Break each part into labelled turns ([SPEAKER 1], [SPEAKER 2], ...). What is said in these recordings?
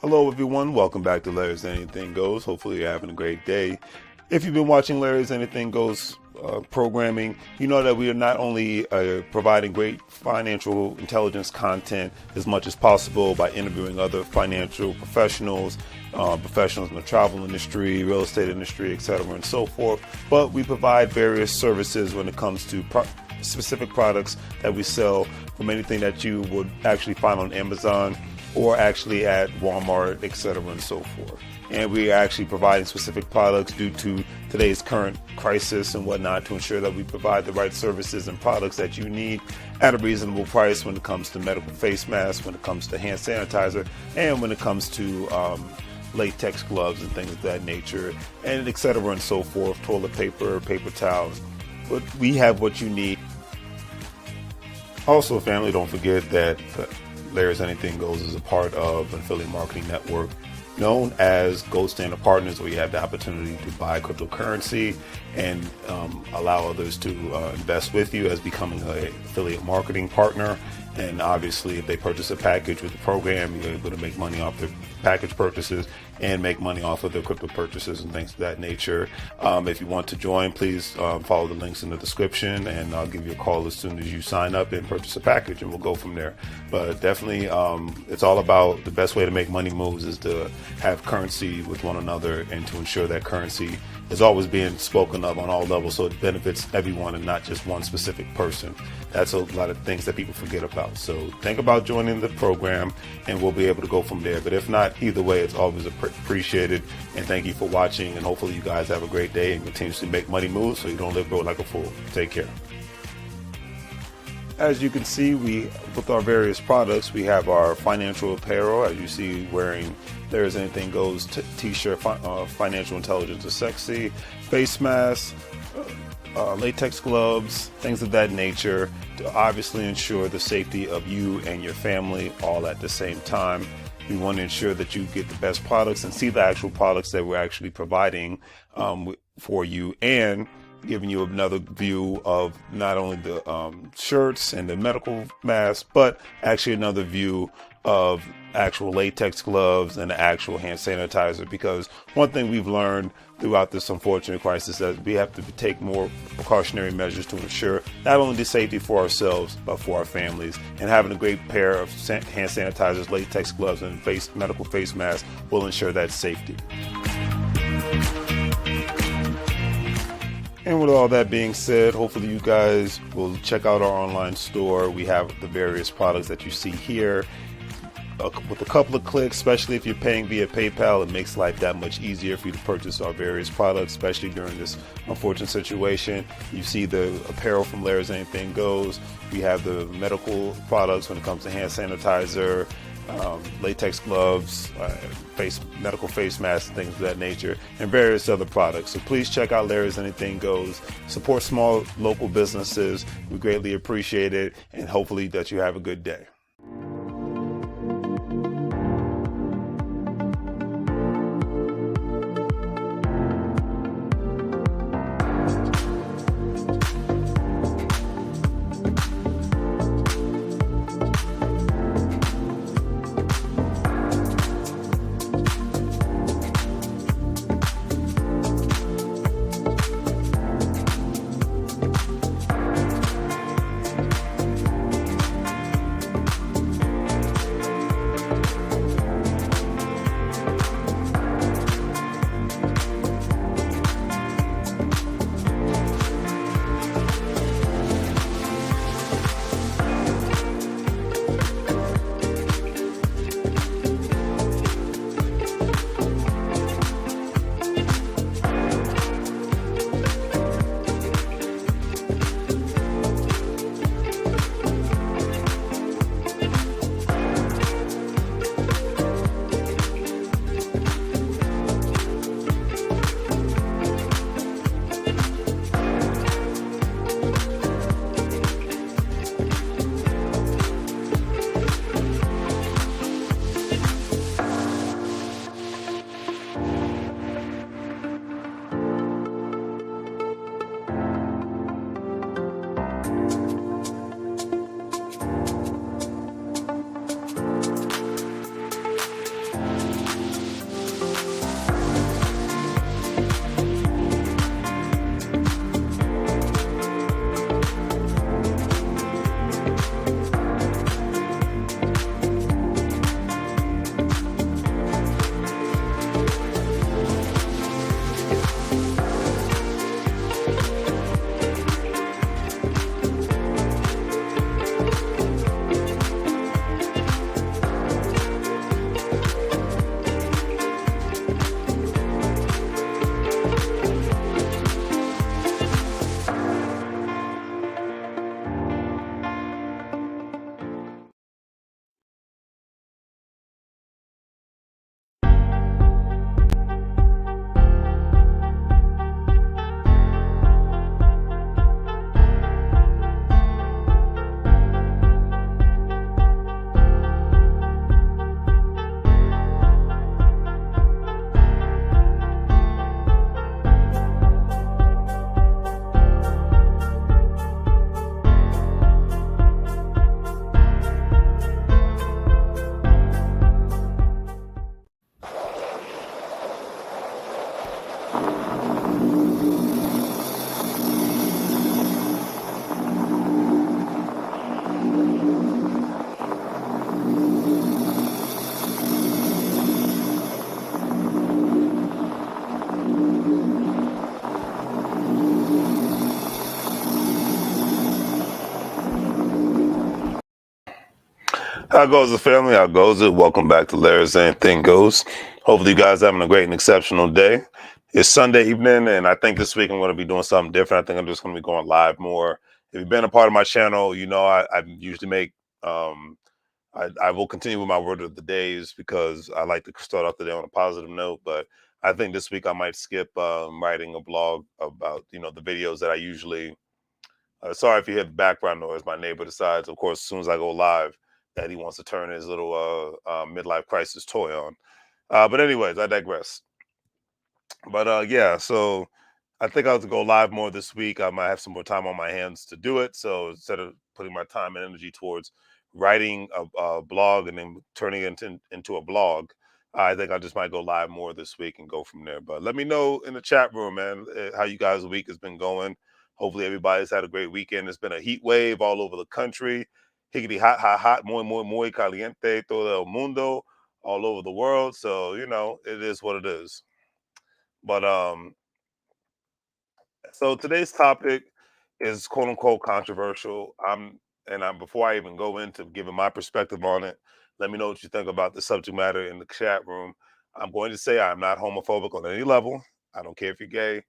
[SPEAKER 1] Hello everyone, welcome back to Larry's Anything Goes. Hopefully you're having a great day. If you've been watching Larry's Anything Goes programming, you know that we are not only providing great financial intelligence content as much as possible by interviewing other financial professionals, professionals in the travel industry, real estate industry, etc. and so forth, but we provide various services when it comes to specific products that we sell, from anything that you would actually find on Amazon or actually at Walmart, etc. and so forth. And we are actually providing specific products due to today's current crisis and whatnot to ensure that we provide the right services and products that you need at a reasonable price when it comes to medical face masks, when it comes to hand sanitizer, and when it comes to latex gloves and things of that nature, and etc. and so forth, toilet paper, paper towels. But we have what you need. Also, family, don't forget that Larry's Anything Goes is a part of an affiliate marketing network known as Gold Standard Partners, where you have the opportunity to buy cryptocurrency and allow others to invest with you as becoming an affiliate marketing partner. And obviously, if they purchase a package with the program, you're able to make money off their package purchases and make money off of their crypto purchases and things of that nature. If you want to join, please follow the links in the description, and I'll give you a call as soon as you sign up and purchase a package, and we'll go from there. But definitely, it's all about the best way to make money moves is to have currency with one another and to ensure that currency is always being spoken of on all levels, so it benefits everyone and not just one specific person. That's a lot of things that people forget about. So think about joining the program and we'll be able to go from there. But if not, either way, it's always appreciated. And thank you for watching. And hopefully you guys have a great day and continuously make money moves so you don't live broke like a fool. Take care. As you can see, with our various products, we have our financial apparel. As you see, wearing There's Anything Goes t-shirt, financial intelligence is sexy, face masks, latex gloves, things of that nature, to obviously ensure the safety of you and your family all at the same time. We want to ensure that you get the best products and see the actual products that we're actually providing for you, and giving you another view of not only the shirts and the medical masks, but actually another view of actual latex gloves and the actual hand sanitizer. Because one thing we've learned throughout this unfortunate crisis is that we have to take more precautionary measures to ensure not only the safety for ourselves, but for our families. And having a great pair of hand sanitizers, latex gloves, and medical face masks will ensure that safety. And with all that being said, hopefully you guys will check out our online store. We have the various products that you see here. With a couple of clicks, especially if you're paying via PayPal, it makes life that much easier for you to purchase our various products, especially during this unfortunate situation. You see the apparel from Larry's Anything Goes. We have the medical products when it comes to hand sanitizer, latex gloves, medical face masks, and things of that nature, and various other products. So please check out Larry's Anything Goes. Support small local businesses. We greatly appreciate it, and hopefully that you have a good day. How goes the family? How goes it? Welcome back to Larry's Anything Goes. Hopefully, you guys are having a great and exceptional day. It's Sunday evening, and I think this week I'm going to be doing something different. I think I'm just going to be going live more. If you've been a part of my channel, you know I usually make. I will continue with my word of the days because I like to start off the day on a positive note. But I think this week I might skip writing a blog about the videos that I usually sorry if you hear the background noise. My neighbor decides, of course, as soon as I go live, that he wants to turn his little midlife crisis toy on. But anyways, I digress. But yeah, so I think I'll have to go live more this week. I might have some more time on my hands to do it. So instead of putting my time and energy towards writing a blog and then turning it into a blog, I think I just might go live more this week and go from there. But let me know in the chat room, man, how you guys' week has been going. Hopefully everybody's had a great weekend. It's been a heat wave all over the country. Higgity hot, hot, hot, muy caliente, todo el mundo, all over the world. So, it is what it is. But so today's topic is quote unquote controversial. I'm before I even go into giving my perspective on it, let me know what you think about the subject matter in the chat room. I'm going to say I'm not homophobic on any level. I don't care if you're gay.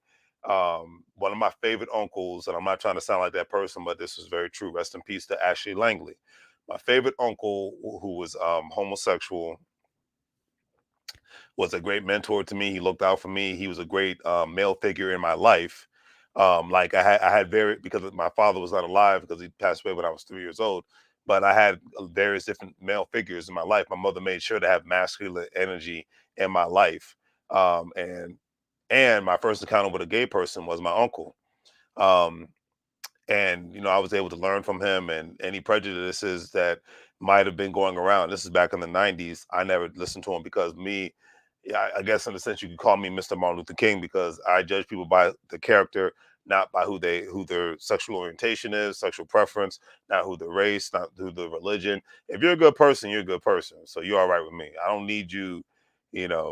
[SPEAKER 1] One of my favorite uncles, and I'm not trying to sound like that person, but this is very true. Rest in peace to Ashley Langley. My favorite uncle, who was homosexual, was a great mentor to me. He looked out for me. He was a great male figure in my life. Like I had very because my father was not alive because he passed away when I was 3 years old. But I had various different male figures in my life. My mother made sure to have masculine energy in my life. And my first encounter with a gay person was my uncle. Um, and I was able to learn from him, and any prejudices that might have been going around, this is back in the 90s, I never listened to him because me, yeah, I guess in a sense you could call me Mr. Martin Luther King because I judge people by the character, not by who their sexual orientation is, sexual preference, not who their race, not who the religion. If you're a good person, you're a good person, so you're all right with me. I don't need you,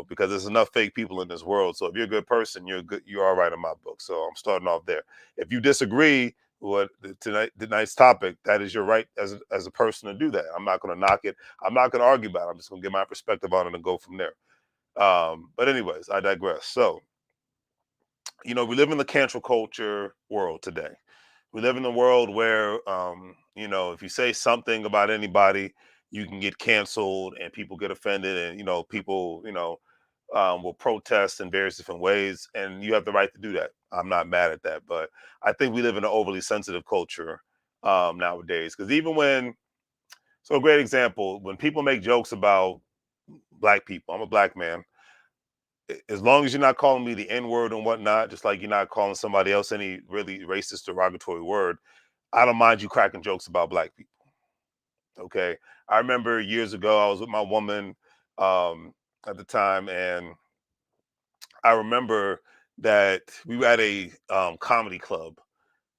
[SPEAKER 1] because there's enough fake people in this world. So if you're a good person, you're all right in my book. So I'm starting off there. If you disagree what tonight's topic, that is your right as a person to do that. I'm not going to knock it. I'm not going to argue about it. I'm just going to get my perspective on it and go from there. But anyways, I digress. So we live in the cancel culture world today. We live in a world where if you say something about anybody, you can get canceled and people get offended, and people will protest in various different ways, and you have the right to do that. I'm not mad at that, but I think we live in an overly sensitive culture nowadays. Because even so a great example, when people make jokes about black people, I'm a black man. As long as you're not calling me the N word and whatnot, just like you're not calling somebody else any really racist, derogatory word, I don't mind you cracking jokes about black people. Okay. I remember years ago, I was with my woman at the time, and I remember that we were at a comedy club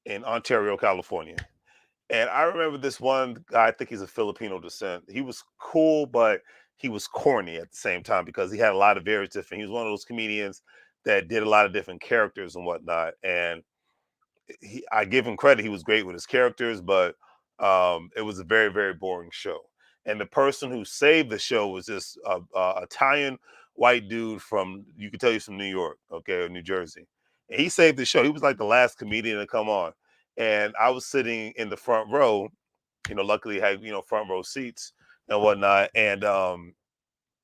[SPEAKER 1] in Ontario, California. And I remember this one guy, I think he's of Filipino descent. He was cool, but he was corny at the same time because he had a lot of various different, he was one of those comedians that did a lot of different characters and whatnot. And I give him credit. He was great with his characters, but it was a very, very boring show. And the person who saved the show was this Italian white dude from, you could tell he's from New York, okay, or New Jersey. And he saved the show. He was like the last comedian to come on. And I was sitting in the front row, luckily had, front row seats and whatnot. And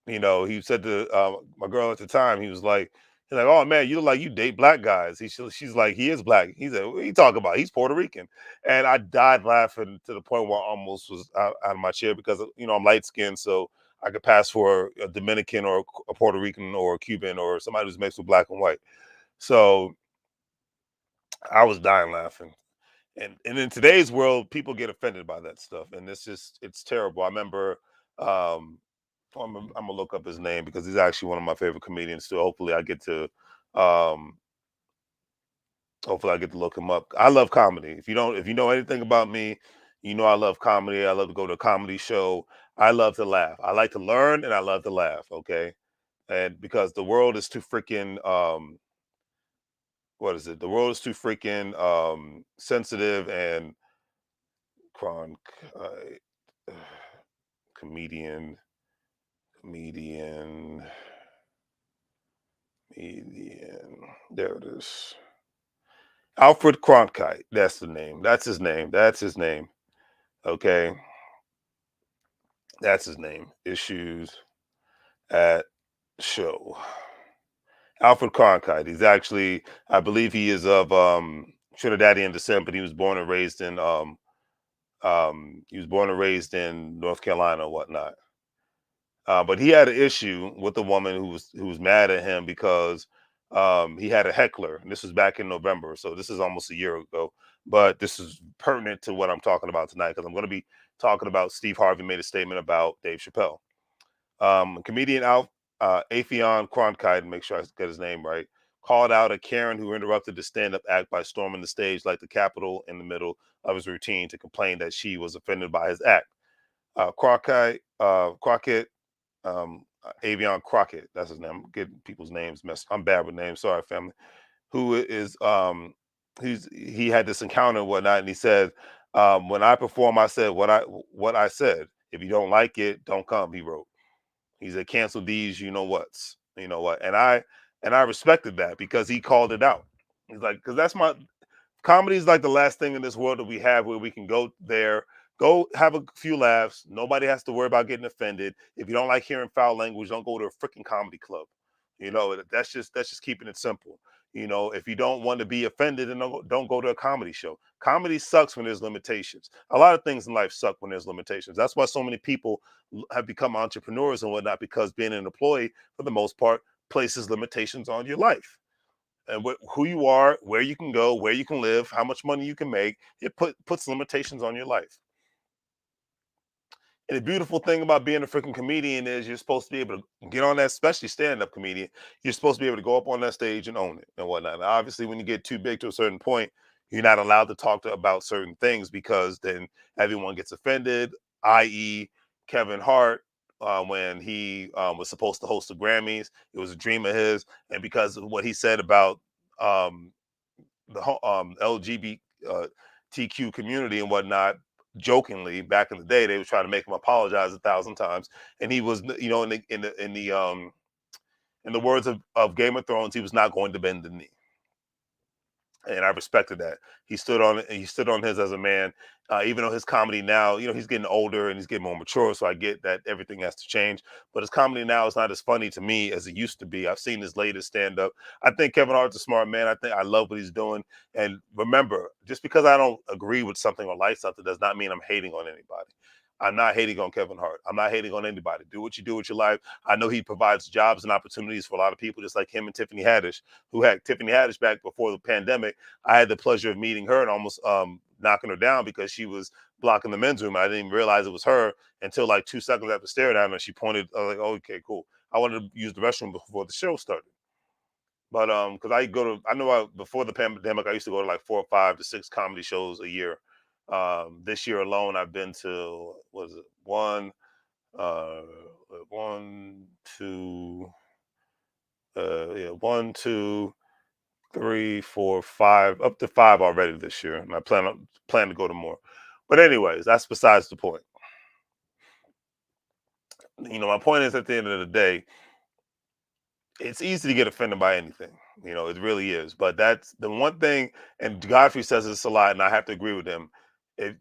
[SPEAKER 1] he said to my girl at the time, he's like, "Oh man, you look like you date black guys." She's like, "He is black." He said, "What are you talking about? He's Puerto Rican." And I died laughing to the point where I almost was out of my chair because I'm light skinned, so I could pass for a Dominican or a Puerto Rican or a Cuban or somebody who's mixed with black and white. So I was dying laughing. And in today's world, people get offended by that stuff, and it's terrible. I remember I'm gonna look up his name because he's actually one of my favorite comedians too. Um hopefully I get to look him up. I love comedy. If you know anything about me, I love comedy. I love to go to a comedy show. I love to laugh. I like to learn and I love to laugh, okay? And because the world is too freaking what is it? The world is too freaking sensitive and cron comedian. There it is. Alfred Cronkite. That's the name. That's his name. That's his name. Okay. That's his name. Issues at show. Alfred Cronkite. He's actually, I believe he is of Trinidadian descent, but he was born and raised in North Carolina or whatnot. But he had an issue with the woman who was mad at him because he had a heckler. And this was back in November, so this is almost a year ago. But this is pertinent to what I'm talking about tonight because I'm going to be talking about Steve Harvey made a statement about Dave Chappelle. Comedian Afion Cronkite, make sure I get his name right, called out a Karen who interrupted the stand-up act by storming the stage like the Capitol in the middle of his routine to complain that she was offended by his act. Crockett, Avion Crockett, that's his name. I'm getting people's names messed. I'm bad with names. Sorry, family. Who is he had this encounter and whatnot, and he said, "When I perform, I said what I said. If you don't like it, don't come." He wrote. He said, "Cancel these, you know what's, you know what," and I respected that because he called it out. He's like, because that's my comedy is like the last thing in this world that we have where we can go there, go have a few laughs. Nobody has to worry about getting offended. If you don't like hearing foul language, don't go to a freaking comedy club. That's just keeping it simple. If you don't want to be offended, then don't go to a comedy show. Comedy sucks when there's limitations. A lot of things in life suck when there's limitations. That's why so many people have become entrepreneurs and whatnot, because being an employee, for the most part, places limitations on your life and who you are, where you can go, where you can live, how much money you can make. It puts limitations on your life. And the beautiful thing about being a freaking comedian is you're supposed to be able to get on that, especially stand-up comedian. You're supposed to be able to go up on that stage and own it and whatnot. And obviously, when you get too big to a certain point, you're not allowed to talk about certain things because then everyone gets offended. I.e., Kevin Hart, when he was supposed to host the Grammys, it was a dream of his, and because of what he said about um, the LGBTQ community and whatnot, jokingly back in the day, they were trying to make him apologize 1,000 times, and he was, in the words of Game of Thrones, he was not going to bend the knee, and I respected that. He stood on his as a man, even though his comedy now, he's getting older and he's getting more mature. So I get that everything has to change, but his comedy now is not as funny to me as it used to be. I've seen his latest stand up. I think Kevin Hart's a smart man. I love what he's doing. And remember, just because I don't agree with something or like something does not mean I'm hating on anybody. I'm not hating on Kevin Hart. I'm not hating on anybody. Do what you do with your life. I know he provides jobs and opportunities for a lot of people, just like him and Tiffany Haddish, who had Tiffany Haddish back before the pandemic. I had the pleasure of meeting her and almost knocking her down because she was blocking the men's room. I didn't even realize it was her until like 2 seconds after staring at her. And she pointed, I was like, oh, okay, cool. I wanted to use the restroom before the show started. But because I know before the pandemic, I used to go to like 4 or 5 to 6 comedy shows a year. This year alone, I've been to, was it uh, one, two, yeah, one, two, three, four, five, up to 5 already this year, and I plan to go to more. But anyways, that's besides the point. My point is, at the end of the day, it's easy to get offended by anything. It really is. But that's the one thing, and Godfrey says this a lot, and I have to agree with him.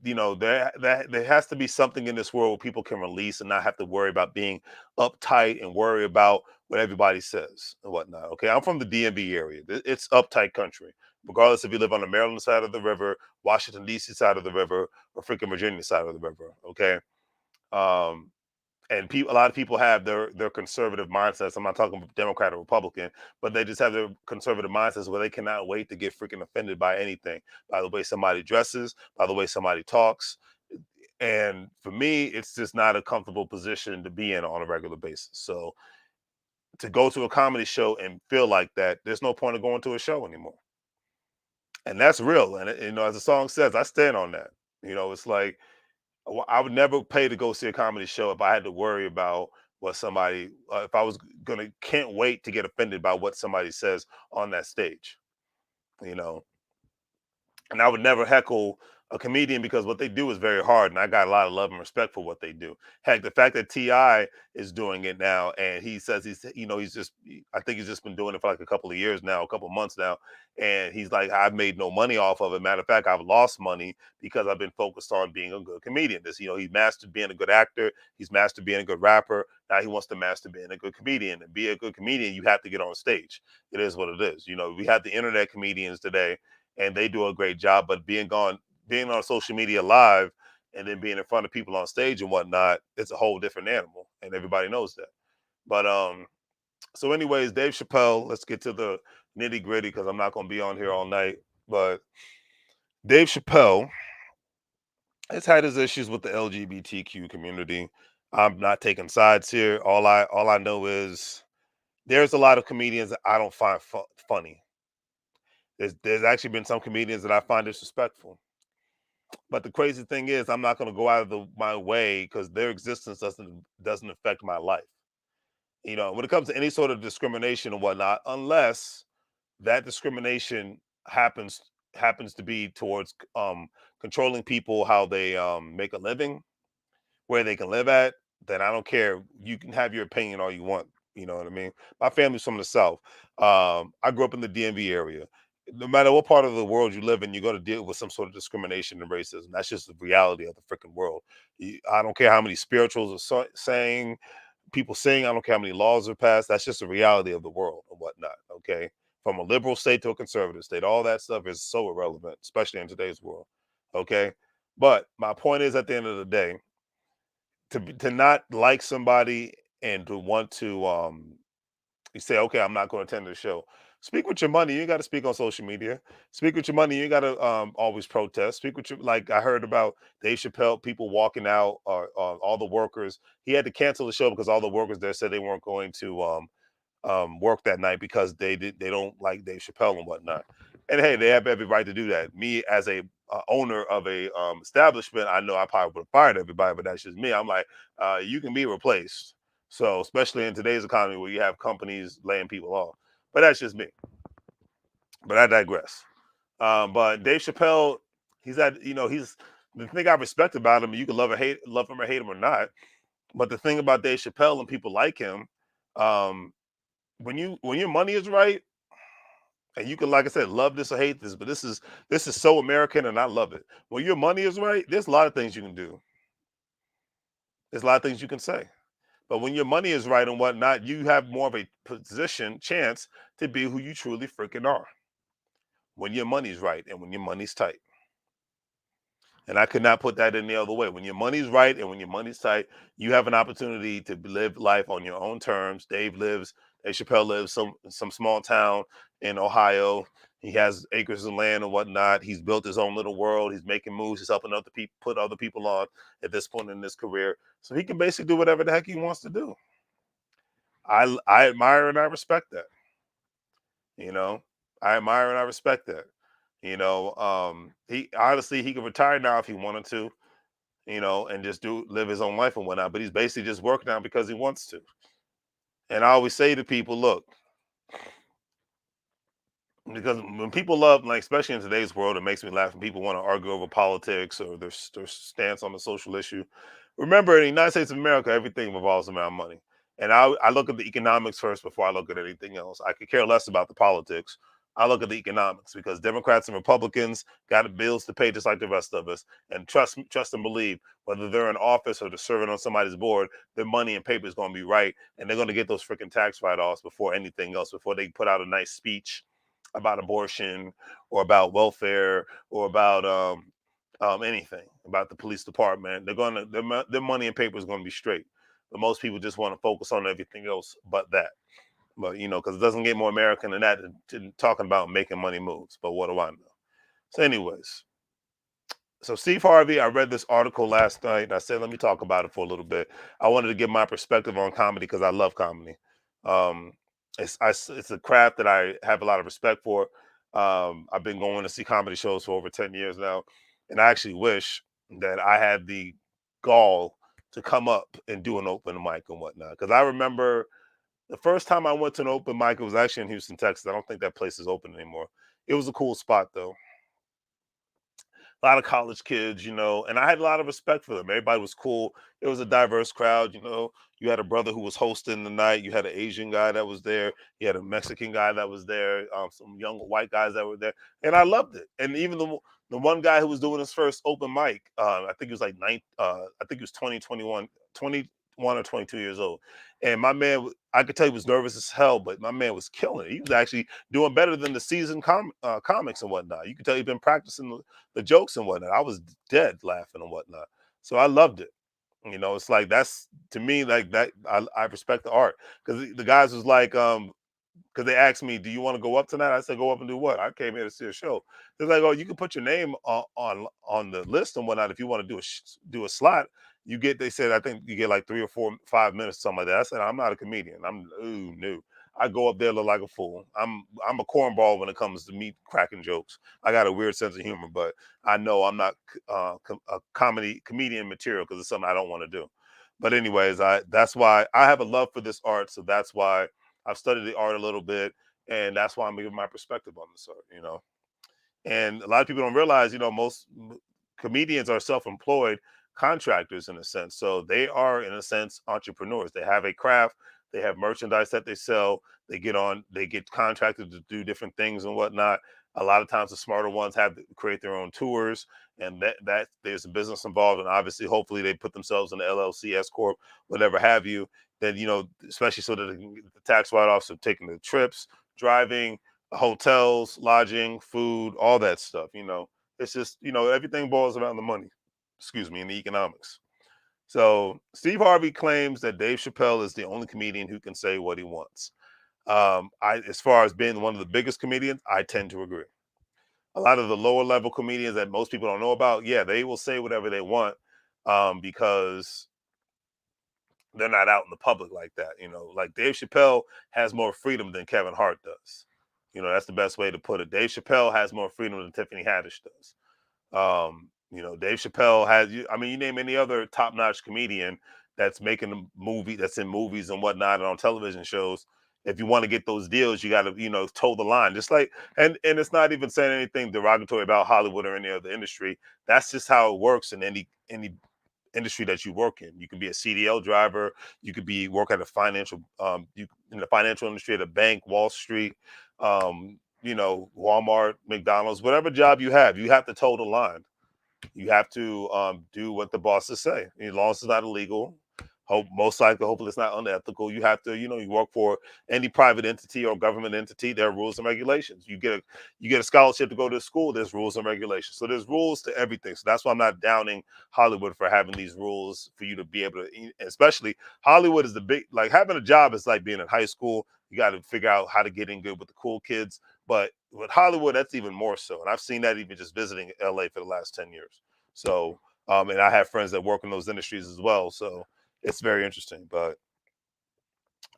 [SPEAKER 1] There has to be something in this world where people can release and not have to worry about being uptight and worry about what everybody says and whatnot. Okay, I'm from the DMV area. It's uptight country, regardless if you live on the Maryland side of the river, Washington D.C. side of the river, or freaking Virginia side of the river. Okay, um, and a lot of people have their conservative mindsets. I'm not talking Democrat or Republican, but they just have their conservative mindsets where they cannot wait to get freaking offended by anything, by the way somebody dresses, by the way somebody talks. And for me, it's just not a comfortable position to be in on a regular basis. So to go to a comedy show and feel like that, there's no point of going to a show anymore. And that's real. And as the song says, I stand on that. It's like, I would never pay to go see a comedy show if I had to worry about what somebody, if I was can't wait to get offended by what somebody says on that stage, you know. And I would never heckle a comedian because what they do is very hard, and I got a lot of love and respect for what they do. Heck, the fact that Ti is doing it now, and he says I think he's just been doing it for like a couple of years now, a couple of months now, and he's like, I've made no money off of it. Matter of fact, I've lost money because I've been focused on being a good comedian. He mastered being a good actor, he's mastered being a good rapper. Now he wants to master being a good comedian. And be a good comedian, you have to get on stage. It is what it is. We have the internet comedians today, and they do a great job, but being on social media live and then being in front of people on stage and whatnot, it's a whole different animal, and everybody knows that. But so anyways, Dave Chappelle. Let's get to the nitty gritty because I'm not going to be on here all night. But Dave Chappelle has had his issues with the LGBTQ community. I'm not taking sides here. All I know is there's a lot of comedians that I don't find funny. There's actually been some comedians that I find disrespectful. But the crazy thing is, I'm not going to go out of my way because their existence doesn't affect my life. When it comes to any sort of discrimination and whatnot, unless that discrimination happens happens to be towards controlling people how they make a living, where they can live at, then I don't care. You can have your opinion all you want. You know what I mean? My family's from the South. I grew up in the DMV area. No matter what part of the world you live in, you're going to deal with some sort of discrimination and racism. That's just the reality of the freaking world. I don't care how many spirituals are saying, people saying, I don't care how many laws are passed. That's just the reality of the world and whatnot. Okay. From a liberal state to a conservative state, all that stuff is so irrelevant, especially in today's world. Okay. But my point is, at the end of the day, to not like somebody and to want to you say, okay, I'm not going to attend the show. Speak with your money. You ain't got to speak on social media. Speak with your money. You ain't got to always protest. Speak with your, like I heard about Dave Chappelle, people walking out, or all the workers. He had to cancel the show because all the workers there said they weren't going to work that night because they don't like Dave Chappelle and whatnot. And hey, they have every right to do that. Me as a owner of a establishment, I know I probably would have fired everybody, but that's just me. I'm like, you can be replaced. So especially in today's economy where you have companies laying people off, but that's just me. But I digress. But Dave Chappelle, he's the thing I respect about him. You can love him or hate him or not. But the thing about Dave Chappelle and people like him, um, when your money is right, and you can, like I said, love this or hate this, but this is so American, and I love it. When your money is right, there's a lot of things you can do. There's a lot of things you can say. But when your money is right and whatnot, you have more of a chance to be who you truly freaking are. When your money's right and when your money's tight. And I could not put that any other way. When your money's right and when your money's tight, you have an opportunity to live life on your own terms. Dave Chappelle lives some small town in Ohio. He has acres of land and whatnot. He's built his own little world. He's making moves. He's helping other people, put other people on at this point in his career. So he can basically do whatever the heck he wants to do. I admire and I respect that. You know, I admire and I respect that. He honestly he could retire now if he wanted to, and just do live his own life and whatnot. But he's basically just working now because he wants to. And I always say to people, look, because when people love, like especially in today's world, it makes me laugh when people want to argue over politics or their stance on a social issue. Remember, in the United States of America, everything revolves around money. And I look at the economics first before I look at anything else. I could care less about the politics. I look at the economics because Democrats and Republicans got bills to pay just like the rest of us. And trust and believe, whether they're in office or they're serving on somebody's board, their money and paper is going to be right, and they're going to get those freaking tax write-offs before anything else. Before they put out a nice speech about abortion or about welfare or about anything about the police department. Their money and paper is going to be straight. But most people just want to focus on everything else but that. But because it doesn't get more American than that to talking about making money moves. But what do I know? So, anyways, so Steve Harvey, I read this article last night, and I said, let me talk about it for a little bit. I wanted to give my perspective on comedy because I love comedy. Um, it's a craft that I have a lot of respect for. I've been going to see comedy shows for over 10 years now, and I actually wish that I had the gall to come up and do an open mic and whatnot. Because I remember the first time I went to an open mic, it was actually in Houston, Texas. I don't think that place is open anymore. It was a cool spot though. a lot of college kids, and I had a lot of respect for them. Everybody was cool. It was a diverse crowd. You had a brother who was hosting the night. You had an Asian guy that was there. You had a Mexican guy that was there. Some young white guys that were there, and I loved it. And even the one guy who was doing his first open mic, I think he was like I think he was 21 or 22 years old. And my man, I could tell he was nervous as hell, but my man was killing it. He was actually doing better than the seasoned comics and whatnot. You could tell he'd been practicing the jokes and whatnot. I was dead laughing and whatnot. So I loved it. It's like that's to me like that. I respect the art because the guys was like, because they asked me, "Do you want to go up tonight?" I said, "Go up and do what?" I came here to see a show. They're like, "Oh, you can put your name on the list and whatnot if you want to do a slot." You get, they said, I think you get like 3 or 4, 5 minutes, something like that. I said, "I'm not a comedian. I'm ooh no. I go up there look like a fool. I'm a cornball when it comes to me cracking jokes. I got a weird sense of humor, but I know I'm not a comedian material because it's something I don't want to do. But anyways, I that's why I have a love for this art. So that's why I've studied the art a little bit, and that's why I'm giving my perspective on this art. And a lot of people don't realize, most comedians are self-employed contractors in a sense. So they are, in a sense, entrepreneurs. They have a craft, they have merchandise that they sell, they get contracted to do different things and whatnot. A lot of times the smarter ones have to create their own tours, and that there's a business involved. And obviously, hopefully they put themselves in the LLC, S Corp, whatever have you. Then, especially so that they can get the tax write-offs of taking the trips, driving, hotels, lodging, food, all that stuff. It's just everything boils around the money. Excuse me, in the economics. So Steve Harvey claims that Dave Chappelle is the only comedian who can say what he wants. As far as being one of the biggest comedians, I tend to agree. A lot of the lower level comedians that most people don't know about, yeah, they will say whatever they want, because they're not out in the public like that. Like Dave Chappelle has more freedom than Kevin Hart does. That's the best way to put it. Dave Chappelle has more freedom than Tiffany Haddish does. Dave Chappelle has I mean, you name any other top-notch comedian that's making a movie, that's in movies and whatnot and on television shows. If you want to get those deals, you gotta, toe the line. Just like, and it's not even saying anything derogatory about Hollywood or any other industry. That's just how it works in any industry that you work in. You can be a CDL driver, you could be work at a financial you in the financial industry at a bank, Wall Street, Walmart, McDonald's, whatever job you have to toe the line. You have to do what the bosses say, as long as it's not illegal. Most likely, hopefully, it's not unethical. You have to, you work for any private entity or government entity. There are rules and regulations. You get a scholarship to go to school. There's rules and regulations. So there's rules to everything. So that's why I'm not downing Hollywood for having these rules for you to be able to. Especially Hollywood is the big, like having a job is like being in high school. You got to figure out how to get in good with the cool kids. But with Hollywood, that's even more so. And I've seen that even just visiting LA for the last 10 years. So, and I have friends that work in those industries as well. So it's very interesting. But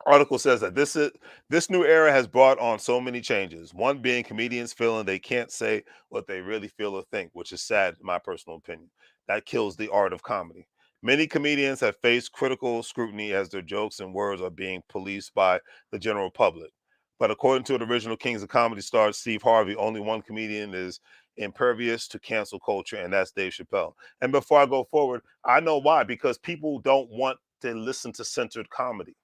[SPEAKER 1] article says that this new era has brought on so many changes. One being comedians feeling they can't say what they really feel or think, which is sad, in my personal opinion. That kills the art of comedy. Many comedians have faced critical scrutiny as their jokes and words are being policed by the general public. But according to the original Kings of Comedy star Steve Harvey, only one comedian is impervious to cancel culture, and that's Dave Chappelle. And before I go forward, I know why, because people don't want to listen to censored comedy.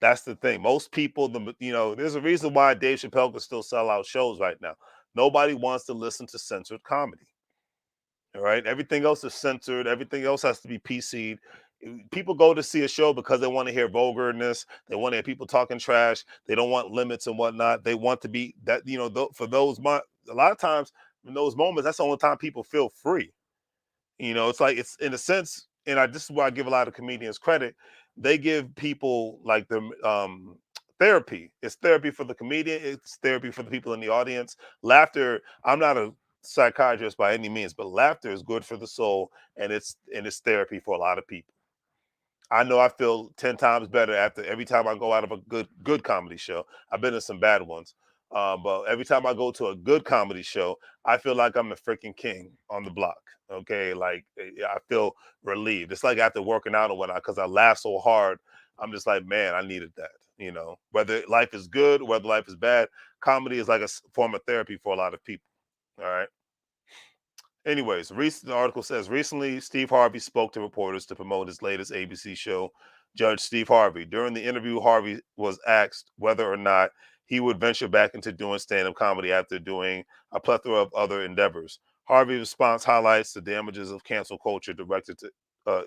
[SPEAKER 1] That's the thing. Most people, there's a reason why Dave Chappelle can still sell out shows right now. Nobody wants to listen to censored comedy. All right. Everything else is censored. Everything else has to be PC'd. People go to see a show because they want to hear vulgarness. They want to hear people talking trash. They don't want limits and whatnot. They want to be that, for those, a lot of times in those moments, that's the only time people feel free. It's like it's in a sense, and this is why I give a lot of comedians credit. They give people like the therapy. It's therapy for the comedian. It's therapy for the people in the audience. Laughter. I'm not a psychiatrist by any means, but laughter is good for the soul, and it's therapy for a lot of people. I know I feel 10 times better after every time I go out of a good comedy show. I've been in some bad ones. But every time I go to a good comedy show, I feel like I'm a freaking king on the block. Okay. Like I feel relieved. It's like after working out or whatnot, because I laugh so hard. I'm just like, man, I needed that. Whether life is good, whether life is bad, comedy is like a form of therapy for a lot of people. All right. Anyways, the article says recently Steve Harvey spoke to reporters to promote his latest ABC show, Judge Steve Harvey. During the interview, Harvey was asked whether or not he would venture back into doing stand-up comedy after doing a plethora of other endeavors. Harvey's response highlights the damages of cancel culture directed to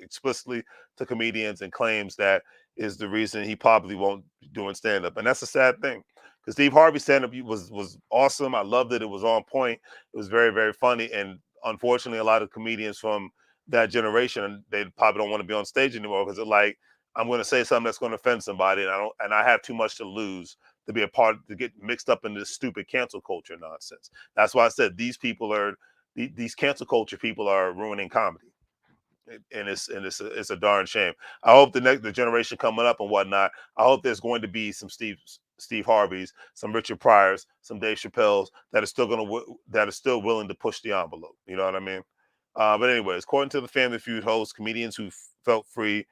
[SPEAKER 1] explicitly to comedians and claims that is the reason he probably won't be doing stand-up. And that's a sad thing because Steve Harvey's stand-up was awesome. I loved it. It was on point. It was very, very funny. And unfortunately, a lot of comedians from that generation, they probably don't want to be on stage anymore because they're like, I'm going to say something that's going to offend somebody, and I have too much to lose to be a part to get mixed up in this stupid cancel culture nonsense. That's why I said these people are these cancel culture people are ruining comedy, and it's a darn shame. I hope the generation coming up and whatnot. I hope there's going to be some Steve Harveys, some Richard Pryors, some Dave Chappelles that are still that are still willing to push the envelope. You know what I mean? But anyways, according to the Family Feud host, comedians who felt free,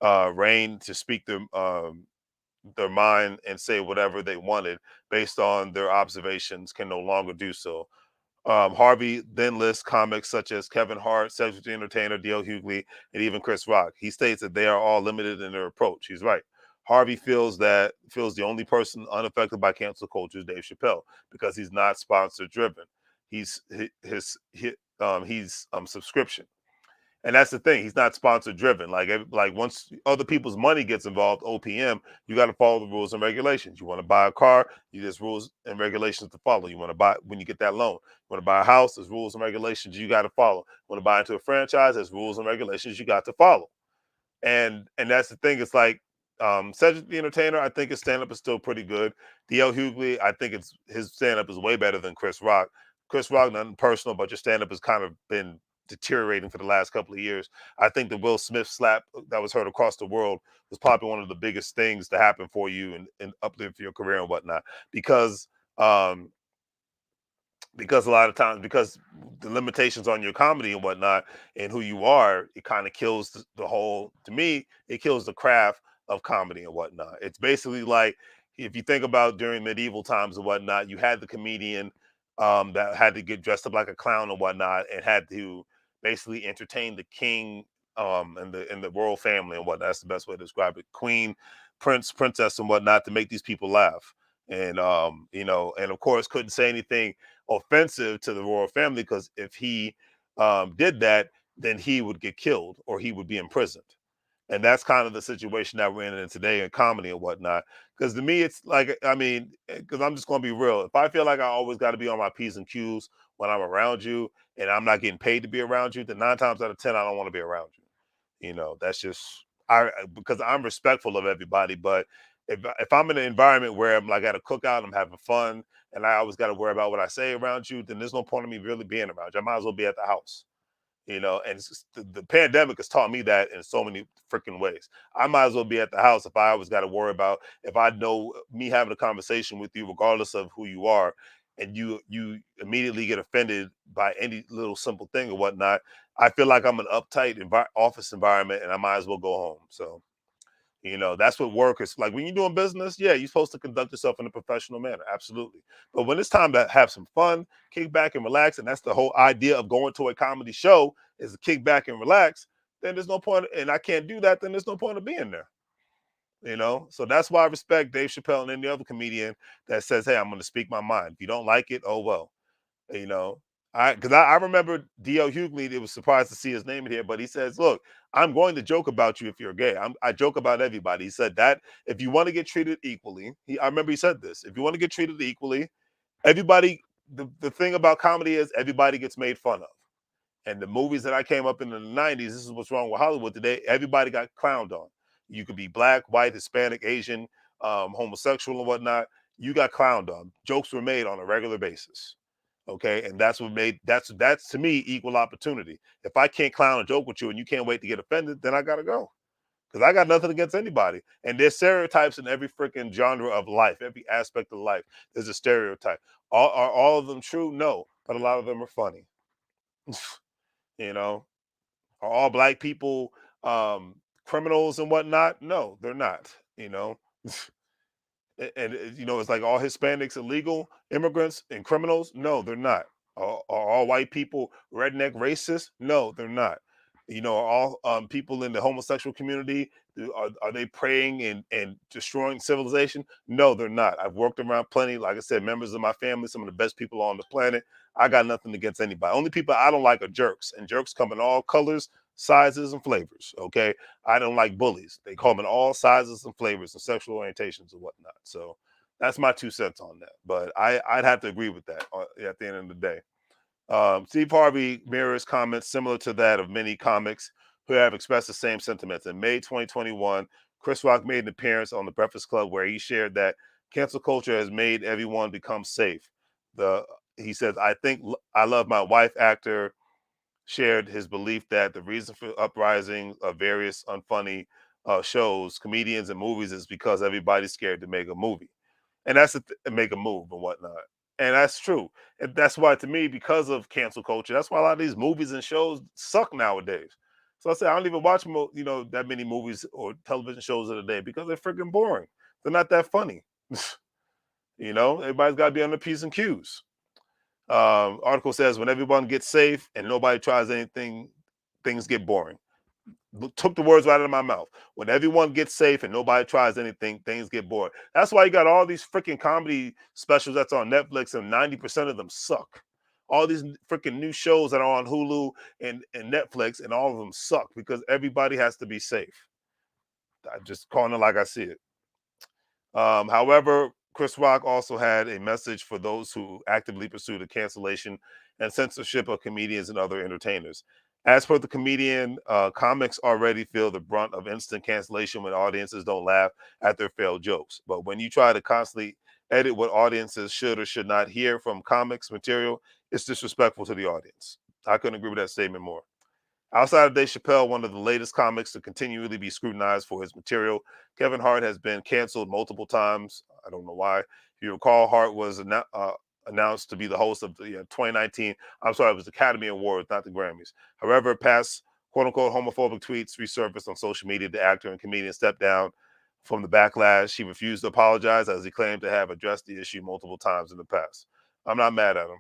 [SPEAKER 1] reign to speak their mind and say whatever they wanted based on their observations can no longer do so. Harvey then lists comics such as Kevin Hart, Cedric the Entertainer, D.L. Hughley, and even Chris Rock. He states that they are all limited in their approach. He's right. Harvey feels the only person unaffected by cancel culture is Dave Chappelle because he's not sponsor driven. He's subscription, and that's the thing. He's not sponsor driven. Like once other people's money gets involved, OPM, you got to follow the rules and regulations. You want to buy a car, there's rules and regulations to follow. You want to buy when you get that loan. You want to buy a house, there's rules and regulations you got to follow. You want to buy into a franchise, there's rules and regulations you got to follow. And that's the thing. It's like Cedric the Entertainer. I think his stand up is still pretty good. D.L. Hughley, I think it's his stand up is way better than Chris Rock. Chris Rock, nothing personal, but your stand up has kind of been deteriorating for the last couple of years. I think the Will Smith slap that was heard across the world was probably one of the biggest things to happen for you and uplift your career and whatnot um, because a lot of times because the limitations on your comedy and whatnot and who you are, it kind of kills the whole. To me, it kills the craft of comedy and whatnot. It's basically like if you think about during medieval times and whatnot, you had the comedian that had to get dressed up like a clown and whatnot and had to basically entertain the king and the royal family and whatnot. That's the best way to describe it. Queen, prince, princess, and whatnot to make these people laugh. And and of course couldn't say anything offensive to the royal family because if he did that, then he would get killed or he would be imprisoned. And that's kind of the situation that we're in today in comedy and whatnot. Because to me, it's like, I mean, because I'm just going to be real. If I feel like I always got to be on my P's and Q's when I'm around you and I'm not getting paid to be around you, then 9 times out of 10, I don't want to be around you. That's just because I'm respectful of everybody. But if I'm in an environment where I'm like at a cookout, I'm having fun, and I always got to worry about what I say around you, then there's no point in me really being around you. I might as well be at the house. And the pandemic has taught me that in so many freaking ways. I might as well be at the house if I always got to worry about if I know me having a conversation with you, regardless of who you are, and you immediately get offended by any little simple thing or whatnot. I feel like I'm an uptight office environment, and I might as well go home. So that's what work is like when you're doing business. Yeah, you're supposed to conduct yourself in a professional manner, absolutely. But when it's time to have some fun, kick back and relax, and that's the whole idea of going to a comedy show is to kick back and relax, then there's no point, and I can't do that, then there's no point of being there. So that's why I respect Dave Chappelle and any other comedian that says, hey, I'm going to speak my mind. If you don't like it, oh well. you know I remember DL Hughley. It was surprised to see his name in here, but he says, look, I'm going to joke about you if you're gay. I joke about everybody. He said that if you want to get treated equally, I remember he said this, if you want to get treated equally, everybody, the thing about comedy is everybody gets made fun of. And the movies that I came up in the 90s, this is what's wrong with Hollywood today. Everybody got clowned on. You could be black, white, Hispanic, Asian, homosexual, and whatnot. You got clowned on. Jokes were made on a regular basis. Okay. And that's to me equal opportunity. If I can't clown a joke with you and you can't wait to get offended, then I gotta go. Because I got nothing against anybody. And there's stereotypes in every freaking genre of life, every aspect of life. There's a stereotype. Are all of them true? No. But a lot of them are funny. you know, Are all black people criminals and whatnot? No, they're not. And it's like all Hispanics illegal immigrants and criminals? No, they're not. Are all white people redneck racist? No, they're not. Are all people in the homosexual community, are they praying and destroying civilization? No, they're not. I've worked around plenty, like I said, members of my family, some of the best people on the planet. I got nothing against anybody. Only people I don't like are jerks, and jerks come in all colors, sizes, and flavors. Okay, I don't like bullies. They come in all sizes and flavors and sexual orientations and whatnot. So that's my 2 cents on that. But I'd have to agree with that at the end of the day. Steve Harvey mirrors comments similar to that of many comics who have expressed the same sentiments. In May 2021, Chris Rock made an appearance on The Breakfast Club where he shared that cancel culture has made everyone become safe. The He says, "I think I love my wife." Actor shared his belief that the reason for uprising of various unfunny shows, comedians, and movies is because everybody's scared to make a movie, and make a move and whatnot. And that's true. And that's why, to me, because of cancel culture, that's why a lot of these movies and shows suck nowadays. So I say I don't even watch that many movies or television shows of the day because they're freaking boring. They're not that funny. Everybody's got to be on the P's and Q's. Article says when everyone gets safe and nobody tries anything, things get boring. Took the words right out of my mouth. When everyone gets safe and nobody tries anything, things get boring. That's why you got all these freaking comedy specials that's on Netflix, and 90% of them suck. All these freaking new shows that are on Hulu and Netflix, and all of them suck because everybody has to be safe. I just calling it like I see it. However, Chris Rock also had a message for those who actively pursue the cancellation and censorship of comedians and other entertainers. As per the comedian, comics already feel the brunt of instant cancellation when audiences don't laugh at their failed jokes. But when you try to constantly edit what audiences should or should not hear from comics material, it's disrespectful to the audience. I couldn't agree with that statement more. Outside of Dave Chappelle, one of the latest comics to continually be scrutinized for his material, Kevin Hart has been canceled multiple times. I don't know why. If you recall, Hart was announced to be the host of the 2019, I'm sorry, it was the Academy Awards, not the Grammys. However, past quote unquote homophobic tweets resurfaced on social media. The actor and comedian stepped down from the backlash. He refused to apologize as he claimed to have addressed the issue multiple times in the past. I'm not mad at him.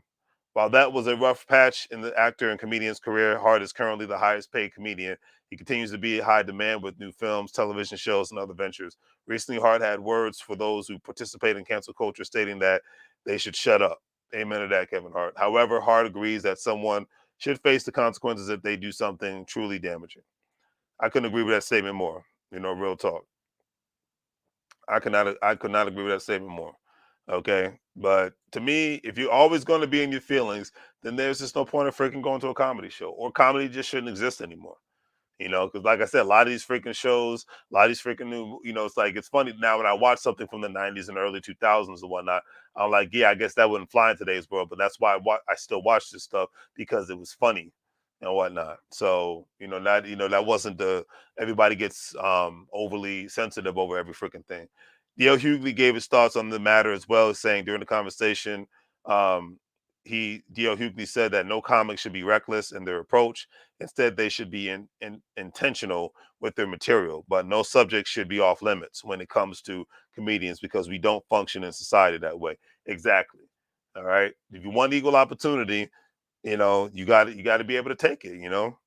[SPEAKER 1] While that was a rough patch in the actor and comedian's career, Hart is currently the highest paid comedian. He continues to be in high demand with new films, television shows, and other ventures. Recently, Hart had words for those who participate in cancel culture, stating that they should shut up. Amen to that, Kevin Hart. However, Hart agrees that someone should face the consequences if they do something truly damaging. I couldn't agree with that statement more. Real talk. I could not agree with that statement more. Okay. But to me, if you're always going to be in your feelings, then there's just no point of freaking going to a comedy show, or comedy just shouldn't exist anymore. Because like I said, a lot of these freaking shows, a lot of these freaking new, it's like it's funny now when I watch something from the '90s and early 2000s and whatnot. I'm like, yeah, I guess that wouldn't fly in today's world, but that's why I still watch this stuff because it was funny and whatnot. So that wasn't the everybody gets overly sensitive over every freaking thing. D.L. Hughley gave his thoughts on the matter as well, saying during the conversation, um, D.L. Hughley said that no comic should be reckless in their approach. Instead, they should be intentional with their material, but no subject should be off limits when it comes to comedians because we don't function in society that way. Exactly. All right. If you want equal opportunity, you got to be able to take it.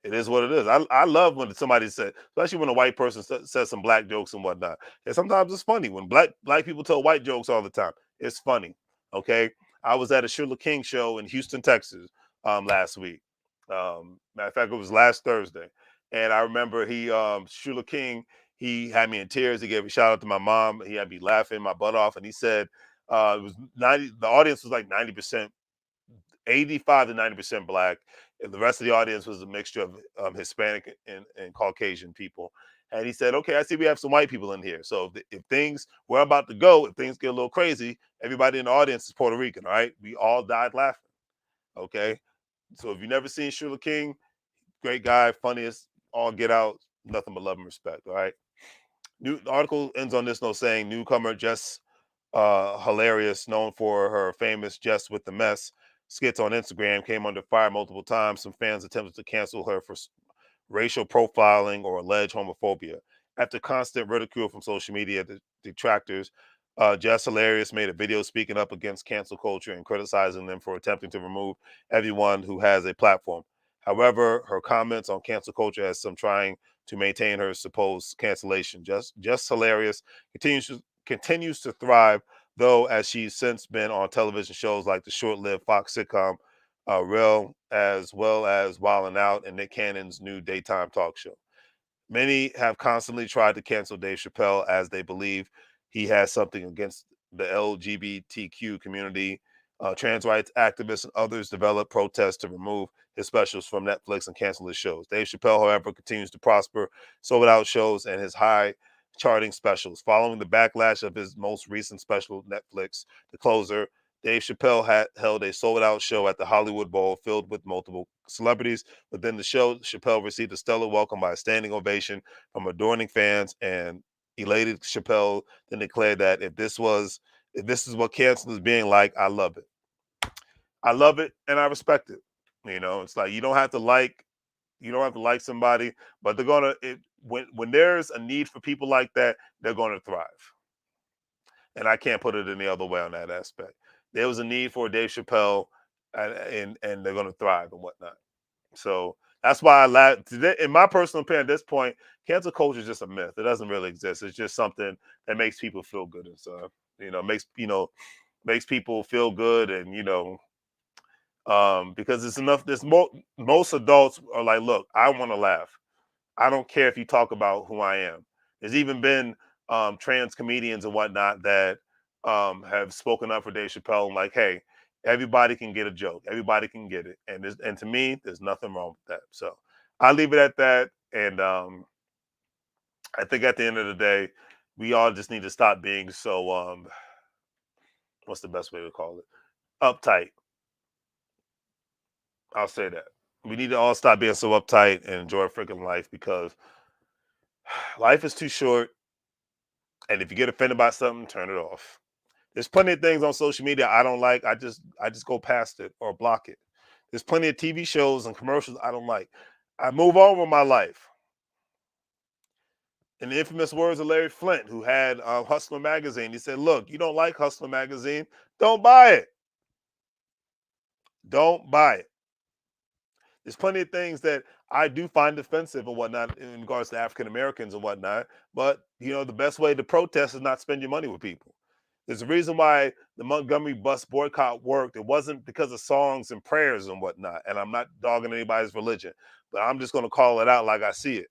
[SPEAKER 1] It is what it is. I love when somebody said, especially when a white person says some black jokes and whatnot. And sometimes it's funny when black people tell white jokes all the time. It's funny. Okay. I was at a Sheila King show in Houston, Texas, last week. Matter of fact, it was last Thursday, and I remember Sheila King, he had me in tears. He gave a shout out to my mom. He had me laughing my butt off, and he said it was 90. The audience was like 90%. 85 to 90% black, and the rest of the audience was a mixture of Hispanic and Caucasian people. And he said, "Okay, I see we have some white people in here. So if things we're about to go, if things get a little crazy, everybody in the audience is Puerto Rican. All right, we all died laughing. Okay, so if you never seen Sheila King, great guy, funniest, all get out, nothing but love and respect. All right." The article ends on this note saying newcomer Jess hilarious, known for her famous "Just with the Mess" skits on Instagram, came under fire multiple times. Some fans attempted to cancel her for racial profiling or alleged homophobia. After constant ridicule from social media detractors, Jess Hilarious made a video speaking up against cancel culture and criticizing them for attempting to remove everyone who has a platform. However, her comments on cancel culture has some trying to maintain her supposed cancellation. Just Hilarious continues to thrive, though, as she's since been on television shows like the short-lived Fox sitcom Real, as well as Wildin' Out and Nick Cannon's new daytime talk show. Many have constantly tried to cancel Dave Chappelle as they believe he has something against the LGBTQ community. Trans rights activists and others develop protests to remove his specials from Netflix and cancel his shows. Dave Chappelle, however, continues to prosper, sold out shows, and his high charting specials. Following the backlash of his most recent special, Netflix, The Closer, Dave Chappelle had held a sold out show at the Hollywood Bowl filled with multiple celebrities. Within the show, Chappelle received a stellar welcome by a standing ovation from adoring fans, and elated Chappelle then declared that if this is what cancel is being like, I love it. I love it and I respect it. You know, it's like you don't have to like somebody, but they're gonna when there's a need for people like that, they're gonna thrive. And I can't put it any other way on that aspect. There was a need for Dave Chappelle, and they're gonna thrive and whatnot. So that's why I laugh. In my personal opinion, at this point, cancel culture is just a myth. It doesn't really exist. It's just something that makes people feel good and stuff. Makes people feel good, and because it's enough. Most adults are like, look, I want to laugh. I don't care if you talk about who I am. There's even been trans comedians and whatnot that have spoken up for Dave Chappelle and like, hey, everybody can get a joke. Everybody can get it. And to me, there's nothing wrong with that. So I leave it at that. And I think at the end of the day, we all just need to stop being so what's the best way to call it? Uptight. I'll say that. We need to all stop being so uptight and enjoy freaking life because life is too short. And if you get offended by something, turn it off. There's plenty of things on social media I don't like. I just go past it or block it. There's plenty of TV shows and commercials I don't like. I move on with my life. In the infamous words of Larry Flint, who had Hustler magazine, he said, "Look, you don't like Hustler magazine, don't buy it. Don't buy it." There's plenty of things that I do find offensive and whatnot in regards to African Americans and whatnot. But the best way to protest is not spend your money with people. There's a reason why the Montgomery bus boycott worked. It wasn't because of songs and prayers and whatnot. And I'm not dogging anybody's religion, but I'm just going to call it out like I see it.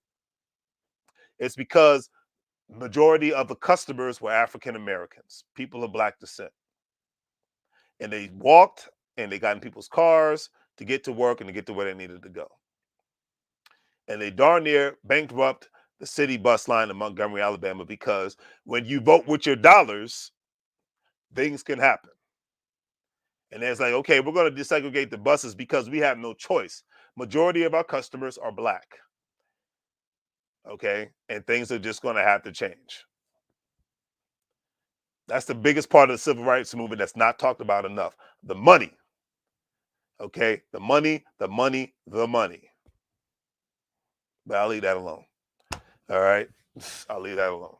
[SPEAKER 1] It's because majority of the customers were African Americans, people of black descent, and they walked and they got in people's cars to get to work and to get to where they needed to go. And they darn near bankrupt the city bus line in Montgomery, Alabama, because when you vote with your dollars, things can happen. And it's like, okay, we're going to desegregate the buses because we have no choice. Majority of our customers are black. Okay. And things are just going to have to change. That's the biggest part of the civil rights movement that's not talked about enough. The money. Okay. The money, the money, the money. But I'll leave that alone. All right. I'll leave that alone.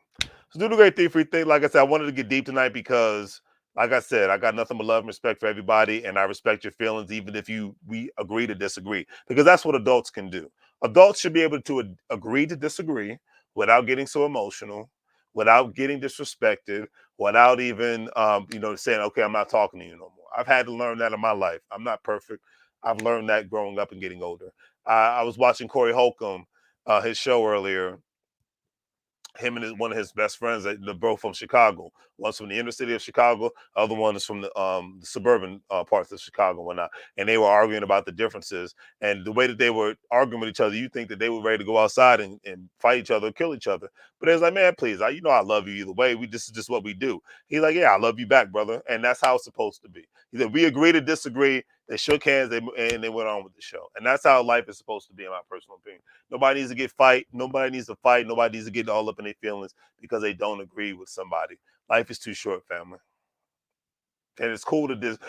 [SPEAKER 1] So do the great thing for your thing. Like I said, I wanted to get deep tonight because, like I said, I got nothing but love and respect for everybody, and I respect your feelings, even if we agree to disagree, because that's what adults can do. Adults should be able to agree to disagree without getting so emotional, without getting disrespected, without even saying, "Okay, I'm not talking to you no more." I've had to learn that in my life. I'm not perfect. I've learned that growing up and getting older. I was watching Corey Holcomb, his show earlier, him and one of his best friends, they're both from Chicago. One's from the inner city of Chicago, the other one is from the suburban parts of Chicago and whatnot. And they were arguing about the differences and the way that they were arguing with each other. You think that they were ready to go outside and fight each other, kill each other. But it's like, man, please, I love you either way. This is just what we do. He's like, yeah, I love you back, brother, and that's how it's supposed to be. He said, we agree to disagree. They shook hands, and they went on with the show, and that's how life is supposed to be, in my personal opinion. Nobody needs to get fight. Nobody needs to fight. Nobody needs to get all up in their feelings because they don't agree with somebody. Life is too short, family. And it's cool to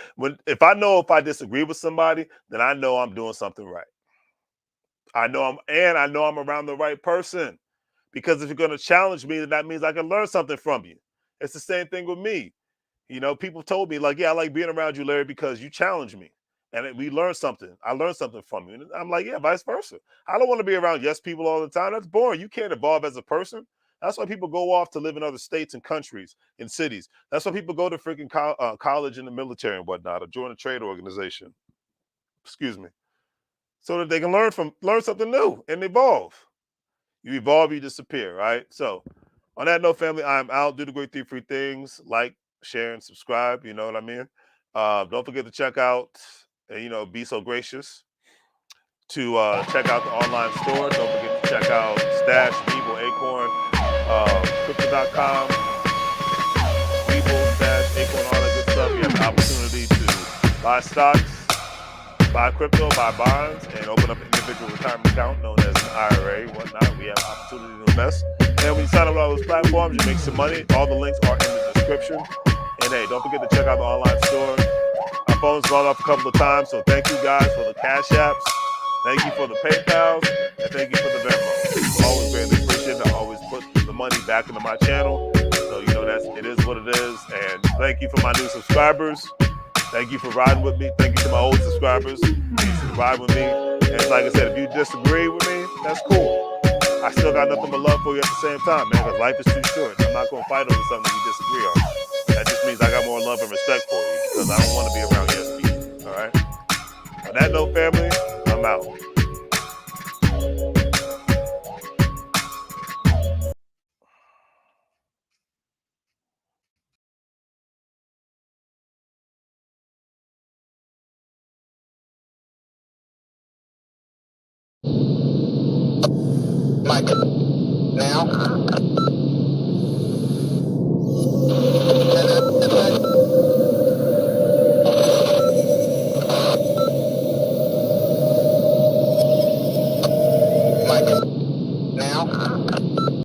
[SPEAKER 1] if I disagree with somebody, then I know I'm doing something right. I know I'm around the right person. Because if you're gonna challenge me, then that means I can learn something from you. It's the same thing with me. You know, people told me like, yeah, I like being around you, Larry, because you challenge me. And we learned something. I learned something from you. And I'm like, yeah, vice versa. I don't want to be around yes people all the time. That's boring. You can't evolve as a person. That's why people go off to live in other states and countries and cities. That's why people go to freaking college and the military and whatnot, or join a trade organization. Excuse me, so that they can learn something new and evolve. You evolve, you disappear, right? So, on that note, family, I'm out. Do the great 3 free things: like, share, and subscribe. You know what I mean? Don't forget to check out, and be so gracious to check out the online store. Don't forget to check out Stash, WEBULL, Acorn, Crypto.com, WEBULL, Stash, Acorn, all that good stuff. You have the opportunity to buy stocks, buy crypto, buy bonds, and open up an individual retirement account known as an IRA and whatnot. We have an opportunity to invest. And when you sign up on all those platforms, you make some money. All the links are in the description. And hey, don't forget to check out the online store. Our phone's gone off a couple of times, so thank you guys for the Cash Apps. Thank you for the PayPals, and thank you for the Venmo. Always greatly appreciated. I always put the money back into my channel. So it is what it is. And thank you for my new subscribers. Thank you for riding with me. Thank you to my old subscribers. You used to ride with me. And like I said, if you disagree with me, that's cool. I still got nothing but love for you at the same time, man, because life is too short. I'm not going to fight over something we disagree on. That just means I got more love and respect for you, because I don't want to be around yes people. All right? On that note, family, I'm out.
[SPEAKER 2] Mike, now.